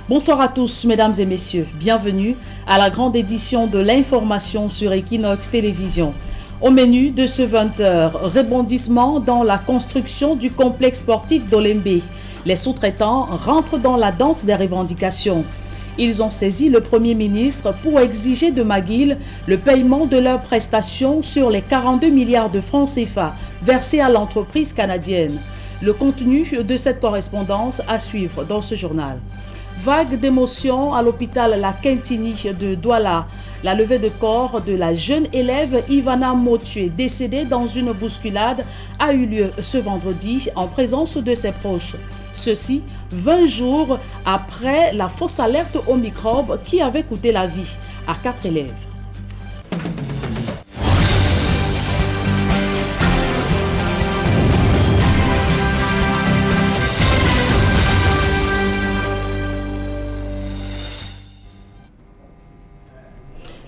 Bonsoir à tous, mesdames et messieurs. Bienvenue à la grande édition de l'information sur Equinox Télévision. Au menu de ce 20h, rebondissement dans la construction du complexe sportif d'Olembe. Les sous-traitants rentrent dans la danse des revendications. Ils ont saisi le Premier ministre pour exiger de McGill le paiement de leurs prestations sur les 42 milliards de francs CFA versés à l'entreprise canadienne. Le contenu de cette correspondance à suivre dans ce journal. Vague d'émotion à l'hôpital La Quintini de Douala. La levée de corps de la jeune élève Ivana Motué, décédée dans une bousculade, a eu lieu ce vendredi en présence de ses proches. Ceci 20 jours après la fausse alerte aux microbes qui avait coûté la vie à 4 élèves.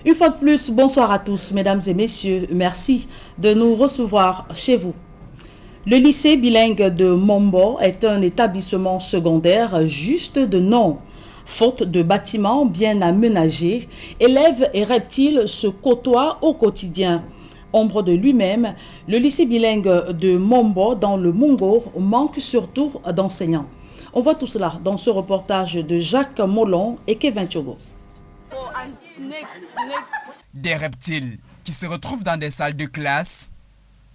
Une fois de plus, bonsoir à tous, mesdames et messieurs. Merci de nous recevoir chez vous. Le lycée bilingue de Mombo est un établissement secondaire juste de nom. Faute de bâtiments bien aménagés, élèves et reptiles se côtoient au quotidien. Ombre de lui-même, le lycée bilingue de Mombo dans le Mongo manque surtout d'enseignants. On voit tout cela dans ce reportage de Jacques Molon et Kevin Thiogo. Des reptiles qui se retrouvent dans des salles de classe.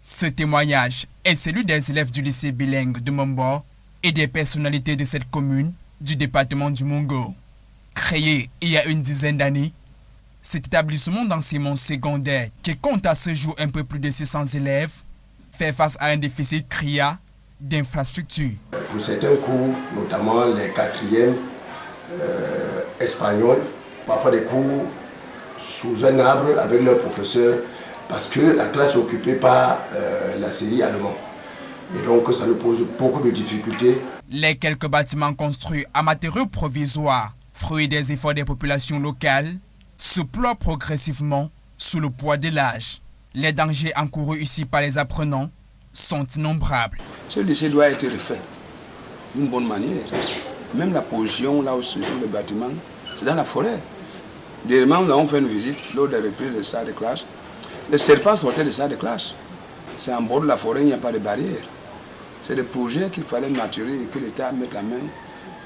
Ce témoignage est celui des élèves du lycée bilingue de Mombo et des personnalités de cette commune du département du Mongo. Créé il y a une dizaine d'années, cet établissement d'enseignement secondaire qui compte à ce jour un peu plus de 600 élèves fait face à un déficit criard d'infrastructures. Pour certains cours, notamment les quatrièmes espagnols, parfois des cours sous un arbre avec leurs professeurs parce que la classe est occupée par la série allemande. Et donc ça nous pose beaucoup de difficultés. Les quelques bâtiments construits à matériaux provisoires, fruits des efforts des populations locales, se ploient progressivement sous le poids de l'âge. Les dangers encourus ici par les apprenants sont innombrables. Ce lycée doit être refait d'une bonne manière. Même la position là où se trouve le bâtiment, c'est dans la forêt. Dernièrement, nous avons fait une visite lors des reprises de salles de classe. Les serpents sortaient de salles de classe. C'est en bord de la forêt, il n'y a pas de barrière. C'est des projets qu'il fallait maturer et que l'État mette la main,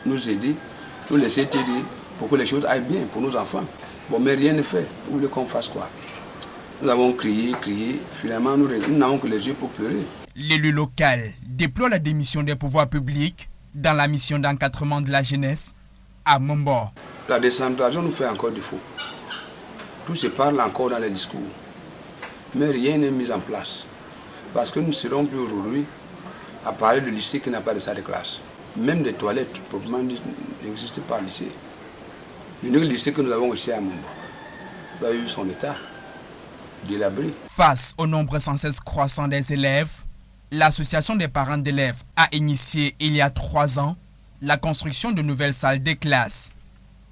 nous aider, nous laisser aider pour que les choses aillent bien pour nos enfants. Bon, mais rien n'est fait. Vous voulez qu'on fasse quoi? Nous avons crié, finalement nous n'avons que les yeux pour pleurer. L'élu local déplore la démission des pouvoirs publics dans la mission d'encadrement de la jeunesse à Mombo. La décentralisation nous fait encore défaut. Tout se parle encore dans les discours. Mais rien n'est mis en place. Parce que nous ne serons plus aujourd'hui à parler de lycée qui n'a pas de salle de classe. Même des toilettes, proprement dit, n'existent pas au lycée. L'unique lycée que nous avons ici à Mombo a eu son état délabré. Face au nombre sans cesse croissant des élèves, l'association des parents d'élèves a initié il y a 3 ans la construction de nouvelles salles de classe.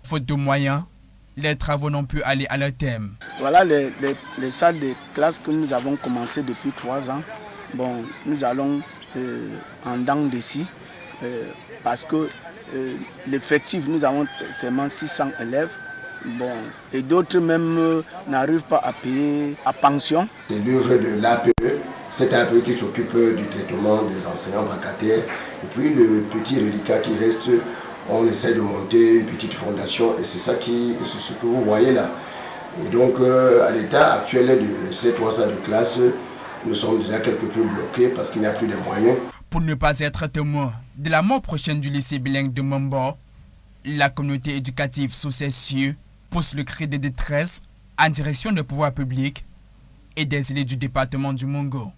Faute de moyens, les travaux n'ont pu aller à leur terme. Voilà les salles de classe que nous avons commencé depuis 3 ans. Bon, nous allons en dents d'ici parce que l'effectif, nous avons seulement 600 élèves. Bon, et d'autres même n'arrivent pas à payer à pension. C'est l'œuvre de l'APE, c'est APE qui s'occupe du traitement des enseignants vacataires. Et puis le petit reliquat qui reste, on essaie de monter une petite fondation et c'est ce que vous voyez là. Et donc à l'état actuel de ces 3 salles de classe, nous sommes déjà quelque peu bloqués parce qu'il n'y a plus de moyens. Pour ne pas être témoin de la mort prochaine du lycée bilingue de Mombo, la communauté éducative sous ses cieux pousse le cri de détresse en direction des pouvoirs publics et des élus du département du Mongo.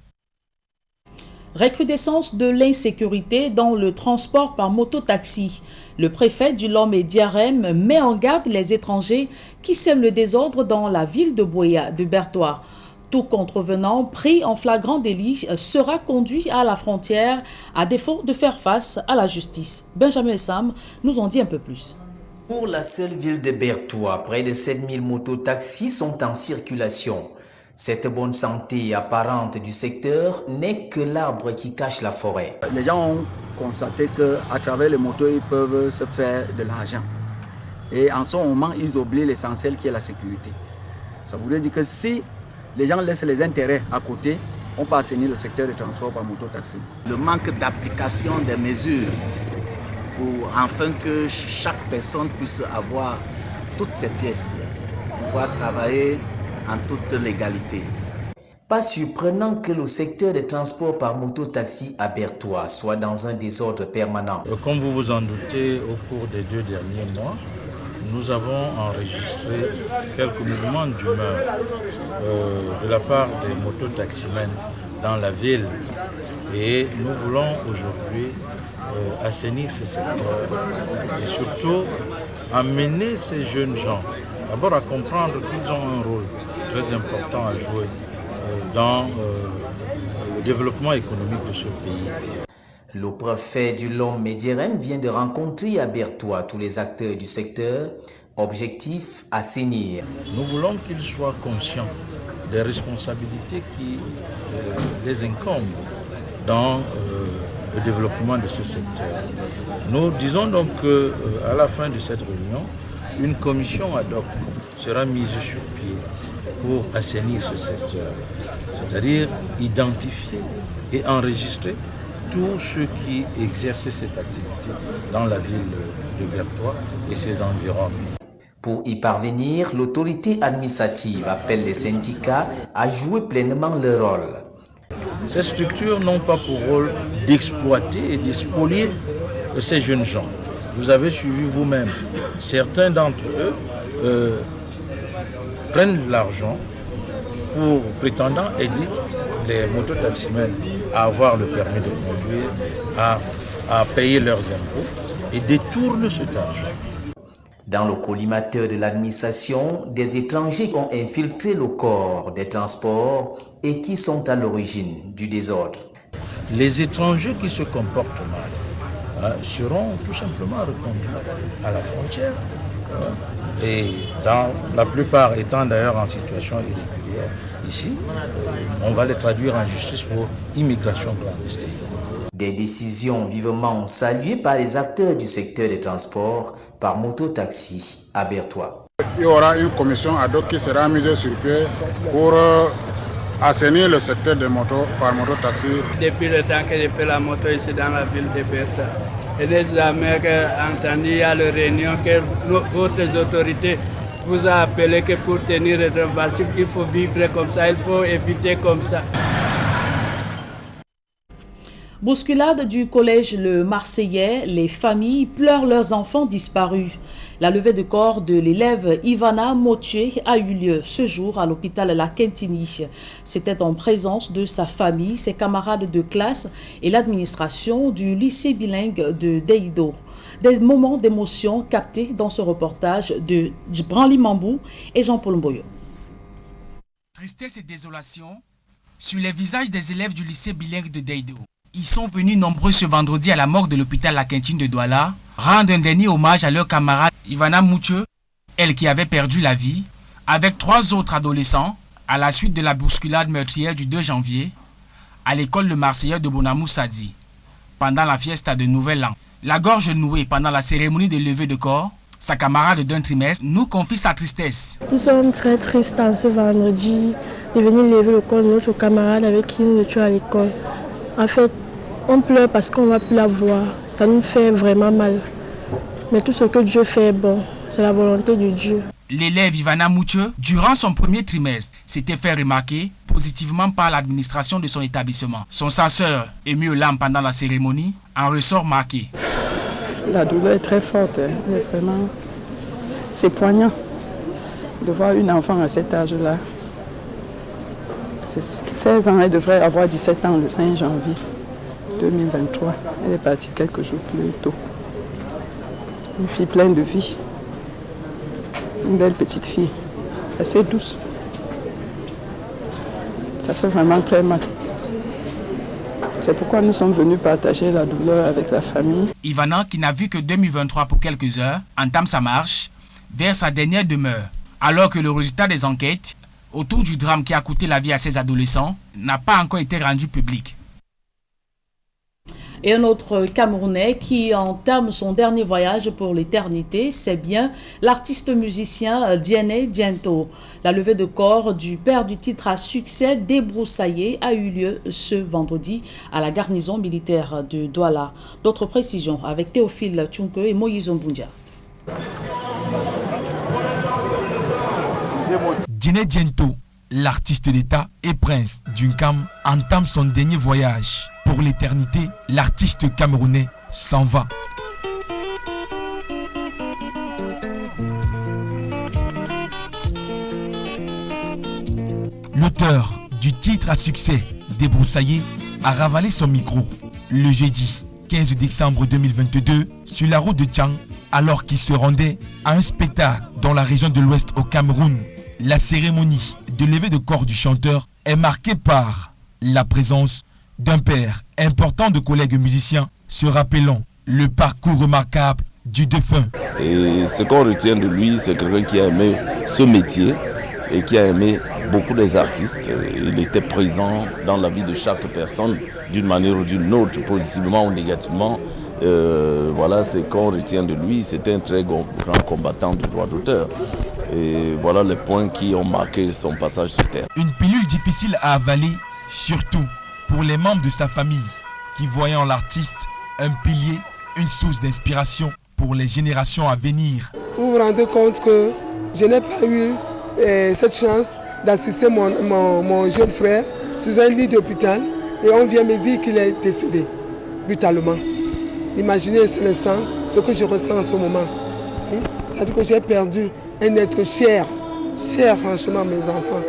Recrudescence de l'insécurité dans le transport par moto-taxi. Le préfet du Lomé Diarème met en garde les étrangers qui sèment le désordre dans la ville de Boya, de Bertois. Tout contrevenant pris en flagrant délit sera conduit à la frontière à défaut de faire face à la justice. Benjamin et Sam nous en dit un peu plus. Pour la seule ville de Bertois, près de 7000 mototaxis sont en circulation. Cette bonne santé apparente du secteur n'est que l'arbre qui cache la forêt. Les gens ont constaté qu'à travers les motos, ils peuvent se faire de l'argent. Et en ce moment, ils oublient l'essentiel qui est la sécurité. Ça voudrait dire que si les gens laissent les intérêts à côté, on peut assainir le secteur des transports par moto-taxi. Le manque d'application des mesures pour afin que chaque personne puisse avoir toutes ses pièces, pouvoir travailler en toute légalité. Pas surprenant que le secteur des transports par moto-taxi à Berthois soit dans un désordre permanent. Comme vous vous en doutez, au cours des 2 derniers mois, nous avons enregistré quelques mouvements d'humeur de la part des moto-taximens dans la ville. Et nous voulons aujourd'hui assainir ce secteur et surtout amener ces jeunes gens d'abord à comprendre qu'ils ont un rôle très important à jouer dans le développement économique de ce pays. Le préfet du Lom Médierem vient de rencontrer à Berthois tous les acteurs du secteur. Objectif, assainir. Nous voulons qu'ils soient conscients des responsabilités qui les incombent dans le développement de ce secteur. Nous disons donc qu'à la fin de cette réunion, une commission ad hoc sera mise sur pied pour assainir ce secteur, c'est-à-dire identifier et enregistrer tous ceux qui exercent cette activité dans la ville de Berthois et ses environs. Pour y parvenir, l'autorité administrative appelle les syndicats à jouer pleinement leur rôle. Ces structures n'ont pas pour rôle d'exploiter et d'expolier ces jeunes gens. Vous avez suivi vous-même. Certains d'entre eux prennent de l'argent pour prétendant aider les mototaximens à avoir le permis de conduire, à payer leurs impôts et détournent cet argent. Dans le collimateur de l'administration, des étrangers ont infiltré le corps des transports et qui sont à l'origine du désordre. Les étrangers qui se comportent mal seront tout simplement reconduits à la frontière. Et dans la plupart étant d'ailleurs en situation irrégulière ici, on va les traduire en justice pour immigration clandestine. Des décisions vivement saluées par les acteurs du secteur des transports par moto-taxi à Berthois. Il y aura une commission ad hoc qui sera mise sur pied pour assainir le secteur des motos par moto-taxi. Depuis le temps que j'ai fait la moto ici dans la ville de Berthois, et désormais entendu, il y a la réunion que votre autorité vous a appelé que pour tenir le transport, il faut vivre comme ça, il faut éviter comme ça. Bousculade du collège Le Marseillais, les familles pleurent leurs enfants disparus. La levée de corps de l'élève Ivana Motier a eu lieu ce jour à l'hôpital La Quintini. C'était en présence de sa famille, ses camarades de classe et l'administration du lycée bilingue de Deido. Des moments d'émotion captés dans ce reportage de Branly Mambou et Jean-Paul Mboyo. Tristesse et désolation sur les visages des élèves du lycée bilingue de Deido. Ils sont venus nombreux ce vendredi à la morgue de l'hôpital La Quintine de Douala rendre un dernier hommage à leur camarade Ivana Moutieu, elle qui avait perdu la vie, avec 3 autres adolescents à la suite de la bousculade meurtrière du 2 janvier à l'école Le Marseillais de Bonamou Sadi pendant la fiesta de Nouvel An. La gorge nouée pendant la cérémonie de levée de corps, sa camarade d'un trimestre nous confie sa tristesse. Nous sommes très tristes ce vendredi de venir lever le corps de notre camarade avec qui nous étions à l'école. En fait, on pleure parce qu'on ne va plus la voir. Ça nous fait vraiment mal. Mais tout ce que Dieu fait est bon. C'est la volonté de Dieu. L'élève Ivana Moutieu, durant son premier trimestre, s'était fait remarquer positivement par l'administration de son établissement. Son censeur, ému aux larmes pendant la cérémonie, en ressort marqué. La douleur est très forte. Mais vraiment, c'est poignant de voir une enfant à cet âge-là. C'est 16 ans, elle devrait avoir 17 ans le 5 janvier 2023. Elle est partie quelques jours plus tôt. Une fille pleine de vie. Une belle petite fille, assez douce. Ça fait vraiment très mal. C'est pourquoi nous sommes venus partager la douleur avec la famille. Ivana, qui n'a vu que 2023 pour quelques heures, entame sa marche vers sa dernière demeure, alors que le résultat des enquêtes autour du drame qui a coûté la vie à ces adolescents n'a pas encore été rendu public. Et un autre Camerounais qui entame son dernier voyage pour l'éternité, c'est bien l'artiste musicien Diene Diento. La levée de corps du père du titre à succès débroussaillé a eu lieu ce vendredi à la garnison militaire de Douala. D'autres précisions avec Théophile Tchunke et Moïse Mbundia. Diene Diento, l'artiste d'État et prince d'Unkam, entame son dernier voyage. Pour l'éternité, l'artiste camerounais s'en va. L'auteur du titre à succès, Débroussaillé, a ravalé son micro le jeudi 15 décembre 2022 sur la route de Tchang, alors qu'il se rendait à un spectacle dans la région de l'Ouest au Cameroun. La cérémonie de levée de corps du chanteur est marquée par la présence d'un père important de collègues musiciens se rappelant le parcours remarquable du défunt. Et ce qu'on retient de lui, c'est quelqu'un qui a aimé ce métier et qui a aimé beaucoup des artistes. Il était présent dans la vie de chaque personne d'une manière ou d'une autre, positivement ou négativement. Voilà ce qu'on retient de lui. C'était un très grand combattant du droit d'auteur. Et voilà les points qui ont marqué son passage sur Terre. Une pilule difficile à avaler, surtout pour les membres de sa famille qui voyaient en l'artiste un pilier, une source d'inspiration pour les générations à venir. Vous vous rendez compte que je n'ai pas eu cette chance d'assister mon jeune frère sous un lit d'hôpital et on vient me dire qu'il est décédé brutalement. Imaginez un instant ce que je ressens en ce moment. C'est-à-dire que j'ai perdu un être cher franchement mes enfants.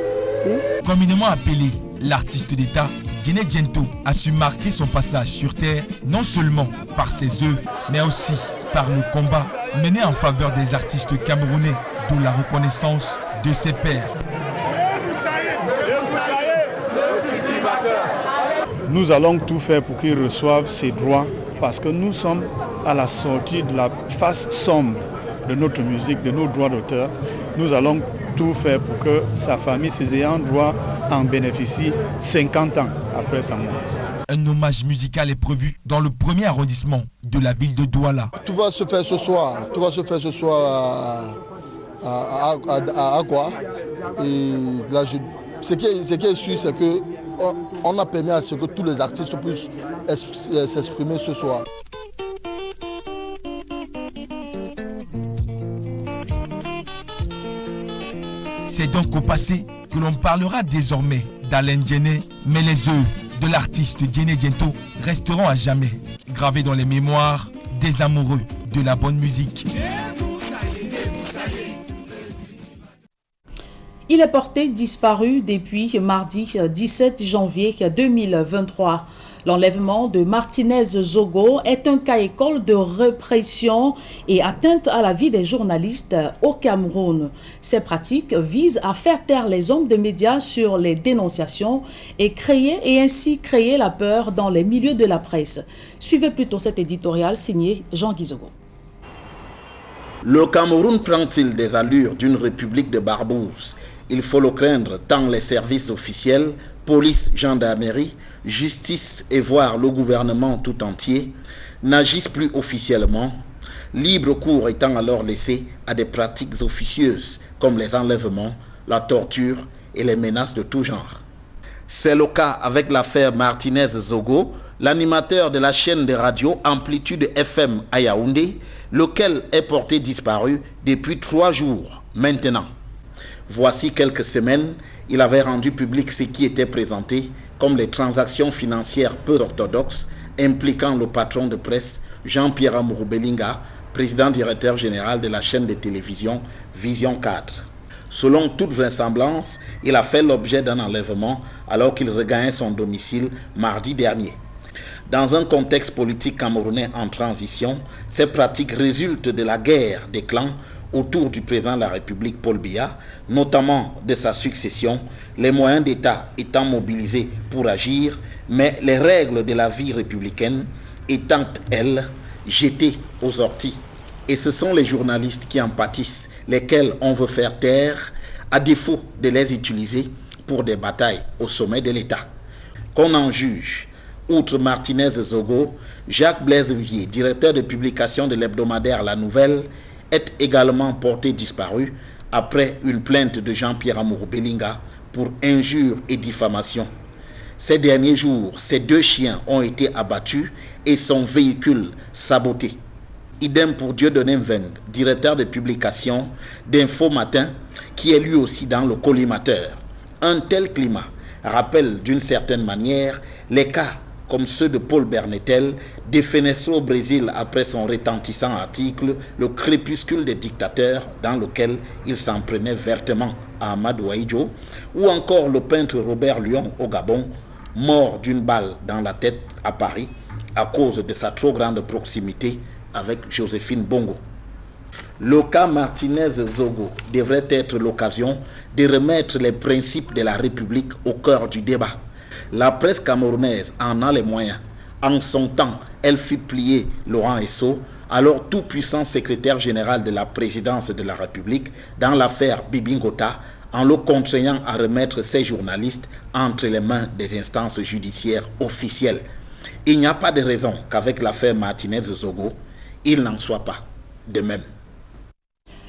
Communément appelé l'artiste d'État, Diene Diento a su marquer son passage sur Terre non seulement par ses œuvres, mais aussi par le combat mené en faveur des artistes camerounais, d'où la reconnaissance de ses pairs. Nous allons tout faire pour qu'il reçoive ses droits parce que nous sommes à la sortie de la face sombre de notre musique, de nos droits d'auteur. Nous allons tout faire pour que sa famille, ses ayants droit, en bénéficient 50 ans après sa mort. Un hommage musical est prévu dans le premier arrondissement de la ville de Douala. Tout va se faire ce soir. Tout va se faire ce soir à Agua. Et là, ce qui est sûr, c'est qu'on a permis à ce que tous les artistes puissent s'exprimer ce soir. C'est donc au passé que l'on parlera désormais d'Alain Diene, mais les œuvres de l'artiste Diene Diento resteront à jamais gravées dans les mémoires des amoureux de la bonne musique. Il est porté disparu depuis mardi 17 janvier 2023. L'enlèvement de Martinez Zogo est un cas école de répression et atteinte à la vie des journalistes au Cameroun. Ces pratiques visent à faire taire les hommes de médias sur les dénonciations et ainsi créer la peur dans les milieux de la presse. Suivez plutôt cet éditorial signé Jean-Guy Zogo. Le Cameroun prend-il des allures d'une république de barbouzes? Il faut le craindre tant les services officiels, police, gendarmerie, justice et voire le gouvernement tout entier n'agissent plus officiellement, libre cours étant alors laissé à des pratiques officieuses comme les enlèvements, la torture et les menaces de tout genre. C'est le cas avec l'affaire Martinez Zogo, l'animateur de la chaîne de radio Amplitude FM à Yaoundé, lequel est porté disparu depuis 3 jours maintenant. Voici quelques semaines, il avait rendu public ce qui était présenté comme les transactions financières peu orthodoxes impliquant le patron de presse Jean-Pierre Amourou Belinga, président directeur général de la chaîne de télévision Vision 4. Selon toute vraisemblance, il a fait l'objet d'un enlèvement alors qu'il regagnait son domicile mardi dernier. Dans un contexte politique camerounais en transition, ces pratiques résultent de la guerre des clans autour du président de la République Paul Biya, notamment de sa succession, les moyens d'État étant mobilisés pour agir, mais les règles de la vie républicaine étant, elles, jetées aux orties. Et ce sont les journalistes qui en pâtissent, lesquels on veut faire taire, à défaut de les utiliser pour des batailles au sommet de l'État. Qu'on en juge, Outre Martinez Zogo, Jacques Blaise Vier, directeur de publication de l'hebdomadaire La Nouvelle, est également porté disparu après une plainte de Jean-Pierre Amour Belinga pour injure et diffamation. Ces derniers jours, ces 2 chiens ont été abattus et son véhicule saboté. Idem pour Dieudonné Mveng, directeur de publication d'Info Matin, qui est lui aussi dans le collimateur. Un tel climat rappelle d'une certaine manière les cas comme ceux de Paul Bernetel, défenestré au Brésil après son retentissant article « Le crépuscule des dictateurs » dans lequel il s'en prenait vertement à Amadou Ahidjo, ou encore le peintre Robert Lyon au Gabon, mort d'une balle dans la tête à Paris à cause de sa trop grande proximité avec Joséphine Bongo. Le cas Martinez-Zogo devrait être l'occasion de remettre les principes de la République au cœur du débat. La presse camerounaise en a les moyens. En son temps, elle fit plier Laurent Esso, alors tout-puissant secrétaire général de la présidence de la République, dans l'affaire Bibi Ngota, en le contraignant à remettre ses journalistes entre les mains des instances judiciaires officielles. Il n'y a pas de raison qu'avec l'affaire Martinez-Zogo, il n'en soit pas de même.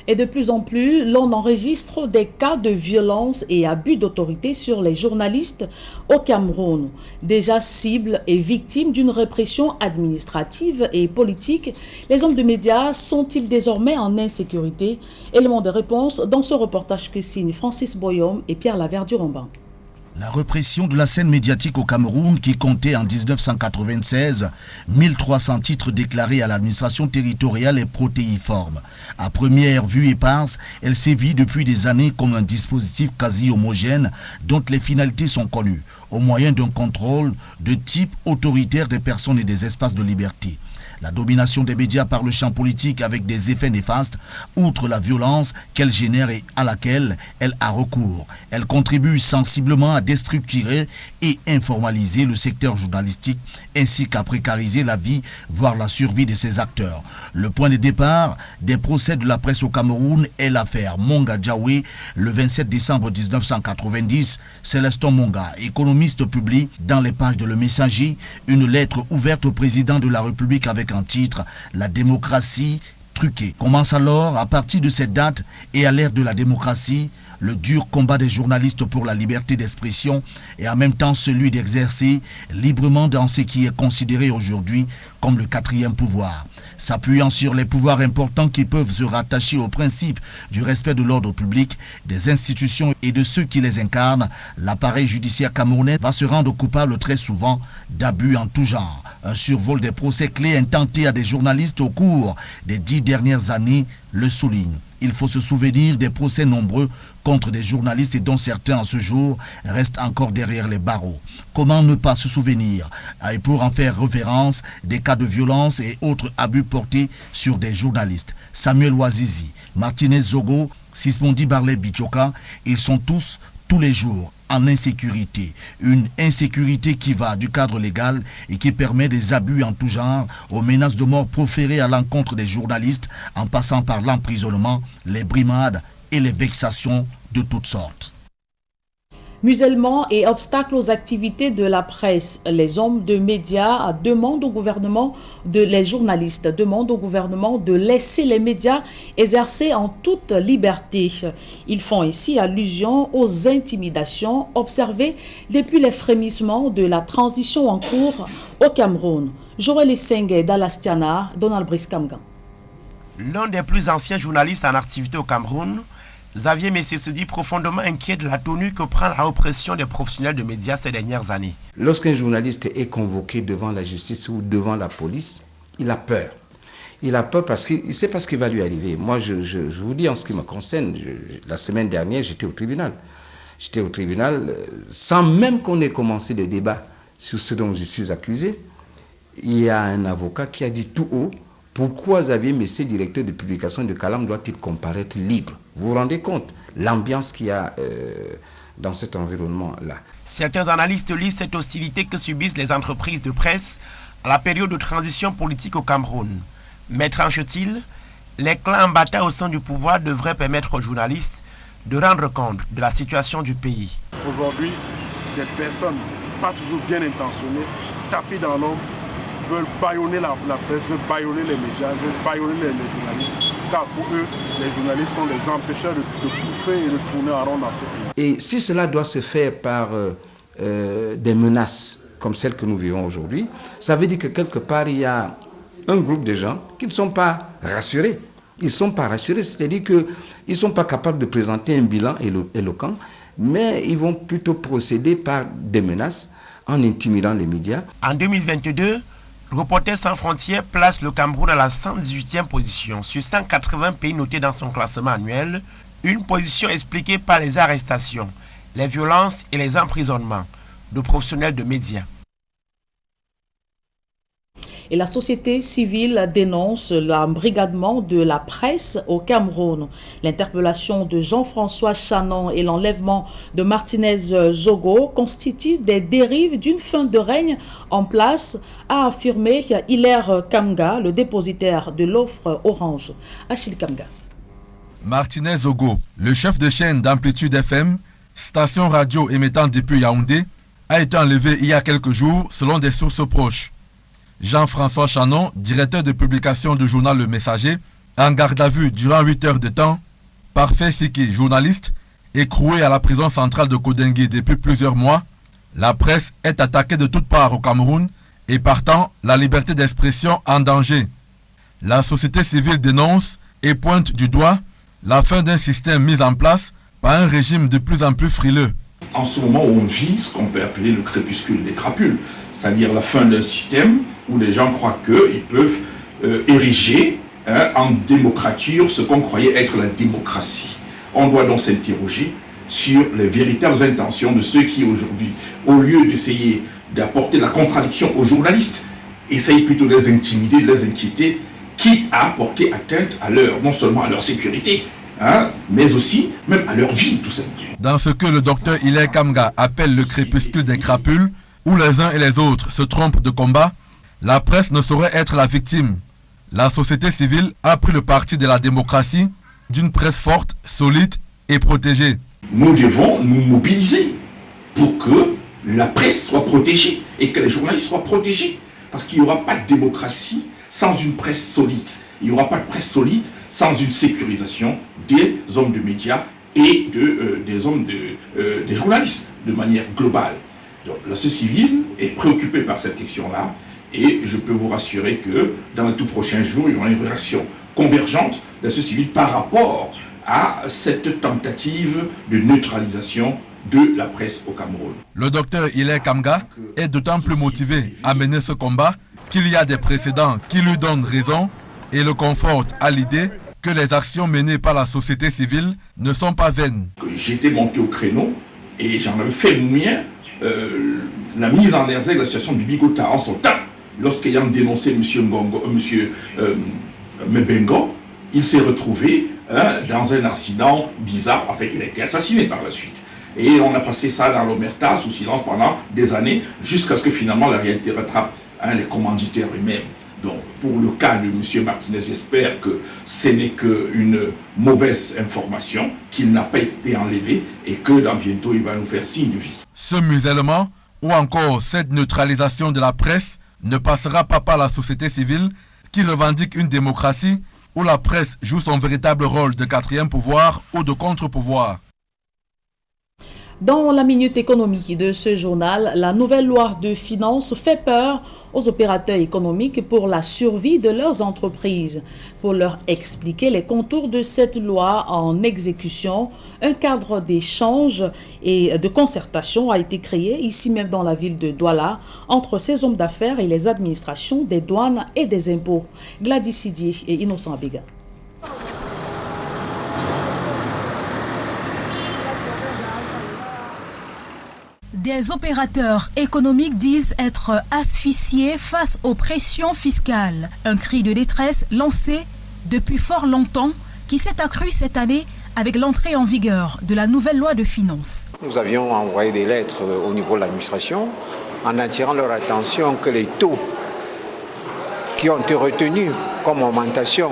Et de plus en plus, l'on enregistre des cas de violence et abus d'autorité sur les journalistes au Cameroun. Déjà cibles et victimes d'une répression administrative et politique, les hommes de médias sont-ils désormais en insécurité? Élément de réponse dans ce reportage que signent Francis Boyom et Pierre Laverdure-Romban. La répression de la scène médiatique au Cameroun, qui comptait en 1996 1300 titres déclarés à l'administration territoriale, est protéiforme. À première vue éparse, elle sévit depuis des années comme un dispositif quasi homogène dont les finalités sont connues, au moyen d'un contrôle de type autoritaire des personnes et des espaces de liberté. La domination des médias par le champ politique avec des effets néfastes, outre la violence qu'elle génère et à laquelle elle a recours. Elle contribue sensiblement à déstructurer et informaliser le secteur journalistique ainsi qu'à précariser la vie, voire la survie de ses acteurs. Le point de départ des procès de la presse au Cameroun est l'affaire Monga Djawé. Le 27 décembre 1990, Célestin Monga, économiste, publie dans les pages de Le Messager une lettre ouverte au président de la République avec un titre « La démocratie truquée ». Commence alors, à partir de cette date et à l'ère de la démocratie, le dur combat des journalistes pour la liberté d'expression et en même temps celui d'exercer librement dans ce qui est considéré aujourd'hui comme le 4e pouvoir. S'appuyant sur les pouvoirs importants qui peuvent se rattacher au principe du respect de l'ordre public, des institutions et de ceux qui les incarnent, l'appareil judiciaire camerounais va se rendre coupable très souvent d'abus en tout genre. Un survol des procès clés intentés à des journalistes au cours des 10 dernières années le souligne. Il faut se souvenir des procès nombreux contre des journalistes et dont certains en ce jour restent encore derrière les barreaux. Comment ne pas se souvenir, et pour en faire référence, des cas de violence et autres abus portés sur des journalistes. Samuel Ouazizi, Martinez Zogo, Sismondi Barlet Bichoka, ils sont tous les jours en insécurité. Une insécurité qui va du cadre légal et qui permet des abus en tout genre, aux menaces de mort proférées à l'encontre des journalistes, en passant par l'emprisonnement, les brimades et les vexations de toutes sortes. Musulmans et obstacles aux activités de la presse. Les hommes de médias demandent au gouvernement les journalistes demandent au gouvernement de laisser les médias exercer en toute liberté. Ils font ici allusion aux intimidations observées depuis les frémissements de la transition en cours au Cameroun. Joël Essenge d'Alastiana, Donald Briskamgan. L'un des plus anciens journalistes en activité au Cameroun, Xavier Messier se dit profondément inquiet de la tenue que prend la répression des professionnels de médias ces dernières années. Lorsqu'un journaliste est convoqué devant la justice ou devant la police, il a peur. Il a peur parce qu'il ne sait pas ce qui va lui arriver. Moi, je vous dis en ce qui me concerne, la semaine dernière, j'étais au tribunal. J'étais au tribunal sans même qu'on ait commencé le débat sur ce dont je suis accusé. Il y a un avocat qui a dit tout haut: pourquoi Xavier Messier, directeur de publication de Calam, doit-il comparaître libre? Vous vous rendez compte l'ambiance qu'il y a dans cet environnement-là. Certains analystes lisent cette hostilité que subissent les entreprises de presse à la période de transition politique au Cameroun. Mais tranche-t-il, les clans en bataille au sein du pouvoir devraient permettre aux journalistes de rendre compte de la situation du pays. Aujourd'hui, des personnes pas toujours bien intentionnées taper dans l'ombre, veulent bâillonner la presse, veulent bâillonner les médias, veulent bâillonner les journalistes. Car pour eux, les journalistes sont les empêcheurs de bouffer et de tourner en rond dans ce pays. Et si cela doit se faire par des menaces comme celles que nous vivons aujourd'hui, ça veut dire que quelque part, il y a un groupe de gens qui ne sont pas rassurés. Ils ne sont pas rassurés, c'est-à-dire qu'ils ne sont pas capables de présenter un bilan éloquent, mais ils vont plutôt procéder par des menaces en intimidant les médias. En 2022, Reporters sans frontières place le Cameroun à la 118e position sur 180 pays notés dans son classement annuel, une position expliquée par les arrestations, les violences et les emprisonnements de professionnels de médias. Et la société civile dénonce l'embrigadement de la presse au Cameroun. L'interpellation de Jean-François Chanon et l'enlèvement de Martinez Zogo constituent des dérives d'une fin de règne en place, a affirmé Hilaire Kamga, le dépositaire de l'offre Orange. Achille Kamga. Martinez Zogo, le chef de chaîne d'Amplitude FM, station radio émettant depuis Yaoundé, a été enlevé il y a quelques jours selon des sources proches. Jean-François Chanon, directeur de publication du journal Le Messager, en garde à vue durant 8 heures de temps. Parfait Siki, journaliste, écroué à la prison centrale de Kodengui depuis plusieurs mois. La presse est attaquée de toutes parts au Cameroun et partant, la liberté d'expression en danger. La société civile dénonce et pointe du doigt la fin d'un système mis en place par un régime de plus en plus frileux. En ce moment, on vit ce qu'on peut appeler le crépuscule des crapules, c'est-à-dire la fin d'un système où les gens croient qu'ils peuvent ériger en démocrature ce qu'on croyait être la démocratie. On doit donc s'interroger sur les véritables intentions de ceux qui aujourd'hui, au lieu d'essayer d'apporter la contradiction aux journalistes, essayent plutôt de les intimider, de les inquiéter, quitte à porter atteinte à non seulement à leur sécurité, mais aussi même à leur vie, tout simplement. Dans ce que le docteur Hilaire Kamga appelle le crépuscule des crapules, où les uns et les autres se trompent de combat, la presse ne saurait être la victime. La société civile a pris le parti de la démocratie, d'une presse forte, solide et protégée. Nous devons nous mobiliser pour que la presse soit protégée et que les journalistes soient protégés. Parce qu'il n'y aura pas de démocratie sans une presse solide. Il n'y aura pas de presse solide sans une sécurisation des hommes de médias et des journalistes de manière globale. Donc la société civile est préoccupée par cette question-là et je peux vous rassurer que dans les tout prochains jours, il y aura une réaction convergente de la société civile par rapport à cette tentative de neutralisation de la presse au Cameroun. Le docteur Hilaire Kamga est d'autant plus motivé à mener ce combat qu'il y a des précédents qui lui donnent raison et le confortent à l'idée que les actions menées par la société civile ne sont pas vaines. J'étais monté au créneau et j'en avais fait le mien, la mise en exergue de la situation du Bigota en son temps, lorsqu'ayant dénoncé M. Mbengo, il s'est retrouvé dans un accident bizarre, enfin il a été assassiné par la suite. Et on a passé ça dans l'omerta, sous silence pendant des années, jusqu'à ce que finalement la réalité rattrape les commanditaires eux-mêmes. Donc, pour le cas de M. Martinez, j'espère que ce n'est qu'une mauvaise information, qu'il n'a pas été enlevé et que dans bientôt, il va nous faire signe de vie. Ce musellement, ou encore cette neutralisation de la presse, ne passera pas par la société civile qui revendique une démocratie où la presse joue son véritable rôle de quatrième pouvoir ou de contre-pouvoir. Dans la minute économique de ce journal, la nouvelle loi de finances fait peur aux opérateurs économiques pour la survie de leurs entreprises. Pour leur expliquer les contours de cette loi en exécution, un cadre d'échange et de concertation a été créé ici même dans la ville de Douala entre ces hommes d'affaires et les administrations des douanes et des impôts. Gladys Sidier et Innocent Abega. Des opérateurs économiques disent être asphyxiés face aux pressions fiscales. Un cri de détresse lancé depuis fort longtemps qui s'est accru cette année avec l'entrée en vigueur de la nouvelle loi de finances. Nous avions envoyé des lettres au niveau de l'administration en attirant leur attention que les taux qui ont été retenus comme augmentation,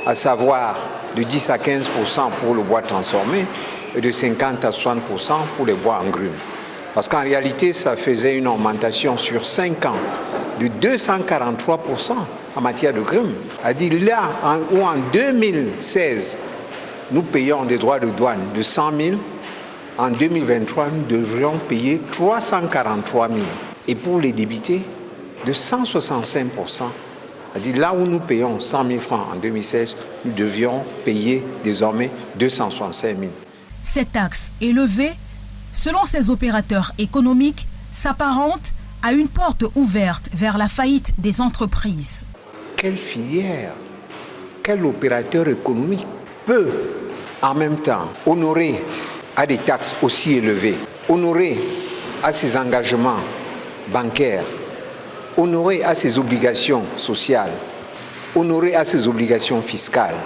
à savoir de 10 à 15% pour le bois transformé et de 50 à 60% pour les bois en grumes. Parce qu'en réalité, ça faisait une augmentation sur 5 ans de 243% en matière de crime. C'est-à-dire là où en 2016, nous payons des droits de douane de 100 000, en 2023, nous devrions payer 343 000. Et pour les débités, de 165%. C'est-à-dire là où nous payons 100 000 francs en 2016, nous devions payer désormais 265 000. Cette taxe élevée, selon ces opérateurs économiques, s'apparente à une porte ouverte vers la faillite des entreprises. Quelle filière, quel opérateur économique peut en même temps honorer à des taxes aussi élevées, honorer à ses engagements bancaires, honorer à ses obligations sociales, honorer à ses obligations fiscales,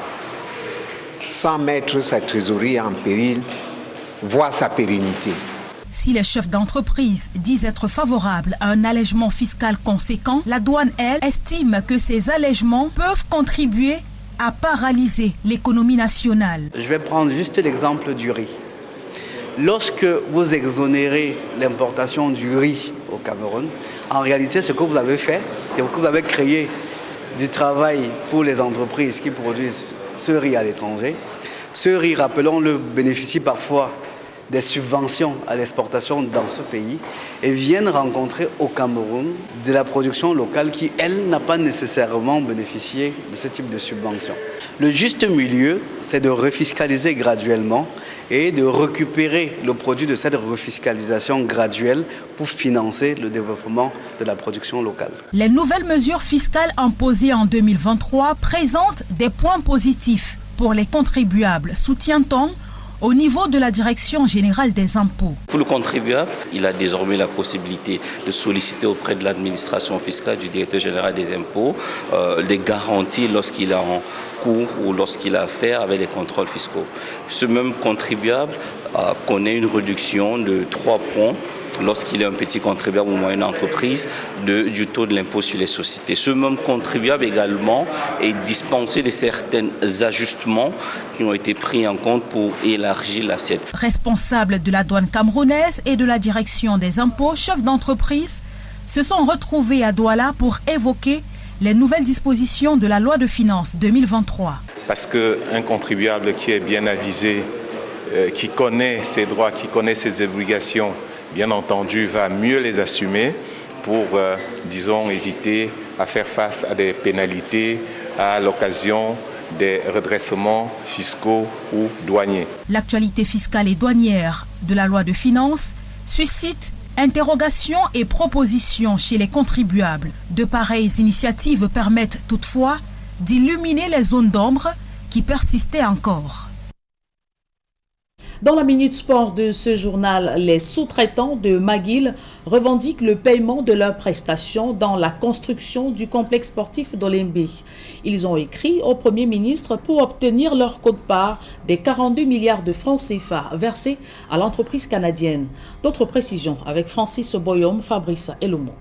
sans mettre sa trésorerie en péril, voire sa pérennité. Si les chefs d'entreprise disent être favorables à un allègement fiscal conséquent, la douane, elle, estime que ces allègements peuvent contribuer à paralyser l'économie nationale. Je vais prendre juste l'exemple du riz. Lorsque vous exonérez l'importation du riz au Cameroun, en réalité, ce que vous avez fait, c'est que vous avez créé du travail pour les entreprises qui produisent ce riz à l'étranger. Ce riz, rappelons-le, bénéficie parfois des subventions à l'exportation dans ce pays et viennent rencontrer au Cameroun de la production locale qui, elle, n'a pas nécessairement bénéficié de ce type de subventions. Le juste milieu, c'est de refiscaliser graduellement et de récupérer le produit de cette refiscalisation graduelle pour financer le développement de la production locale. Les nouvelles mesures fiscales imposées en 2023 présentent des points positifs pour les contribuables, soutient-on au niveau de la Direction générale des impôts. Pour le contribuable, il a désormais la possibilité de solliciter auprès de l'administration fiscale, du directeur général des impôts, des garanties lorsqu'il a en cours ou lorsqu'il a affaire avec les contrôles fiscaux. Ce même contribuable connaît une réduction de 3 points lorsqu'il est un petit contribuable ou moyenne entreprise du taux de l'impôt sur les sociétés. Ce même contribuable également est dispensé de certains ajustements qui ont été pris en compte pour élargir l'assiette. Responsables de la douane camerounaise et de la direction des impôts, chefs d'entreprise, se sont retrouvés à Douala pour évoquer les nouvelles dispositions de la loi de finances 2023. Parce qu'un contribuable qui est bien avisé, qui connaît ses droits, qui connaît ses obligations, bien entendu, va mieux les assumer pour, disons, éviter à faire face à des pénalités à l'occasion des redressements fiscaux ou douaniers. L'actualité fiscale et douanière de la loi de finances suscite interrogations et propositions chez les contribuables. De pareilles initiatives permettent toutefois d'illuminer les zones d'ombre qui persistaient encore. Dans la Minute Sport de ce journal, les sous-traitants de McGill revendiquent le paiement de leurs prestations dans la construction du complexe sportif d'Olembe. Ils ont écrit au Premier ministre pour obtenir leur quote-part des 42 milliards de francs CFA versés à l'entreprise canadienne. D'autres précisions avec Francis Boyom, Fabrice Elomo.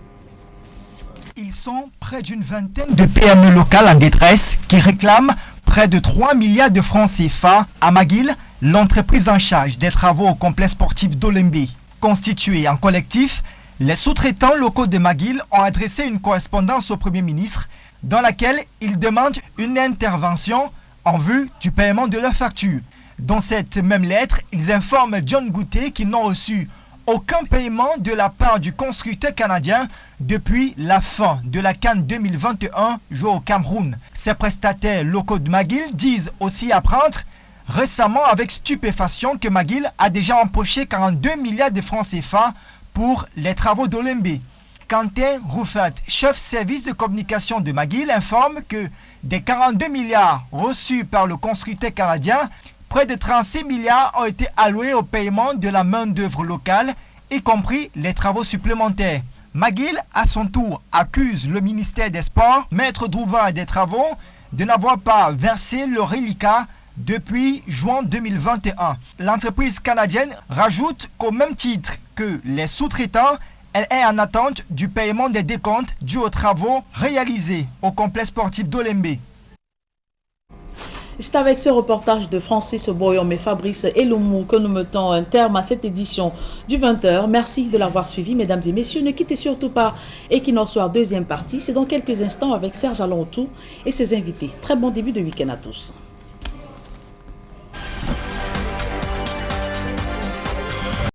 Ils sont près d'une vingtaine de PME locales en détresse qui réclament près de 3 milliards de francs CFA à McGill, l'entreprise en charge des travaux au complexe sportif d'Olembe. Constituée en collectif, les sous-traitants locaux de McGill ont adressé une correspondance au Premier ministre dans laquelle ils demandent une intervention en vue du paiement de leurs factures. Dans cette même lettre, ils informent John Goutet qu'ils n'ont reçu aucun paiement de la part du constructeur canadien depuis la fin de la CAN 2021 jouée au Cameroun. Ces prestataires locaux de McGill disent aussi apprendre récemment avec stupéfaction que McGill a déjà empoché 42 milliards de francs CFA pour les travaux d'Olembe. Quentin Roufat, chef service de communication de McGill, informe que des 42 milliards reçus par le constructeur canadien, près de 36 milliards ont été alloués au paiement de la main-d'œuvre locale, y compris les travaux supplémentaires. McGill, à son tour, accuse le ministère des Sports, maître d'ouvrage des travaux, de n'avoir pas versé le reliquat depuis juin 2021. L'entreprise canadienne rajoute qu'au même titre que les sous-traitants, elle est en attente du paiement des décomptes dus aux travaux réalisés au complexe sportif d'Olembe. C'est avec ce reportage de Francis Boyom et Fabrice Eloumou que nous mettons un terme à cette édition du 20h. Merci de l'avoir suivi, mesdames et messieurs. Ne quittez surtout pas Equinox Soir, deuxième partie. C'est dans quelques instants avec Serge Alontou et ses invités. Très bon début de week-end à tous.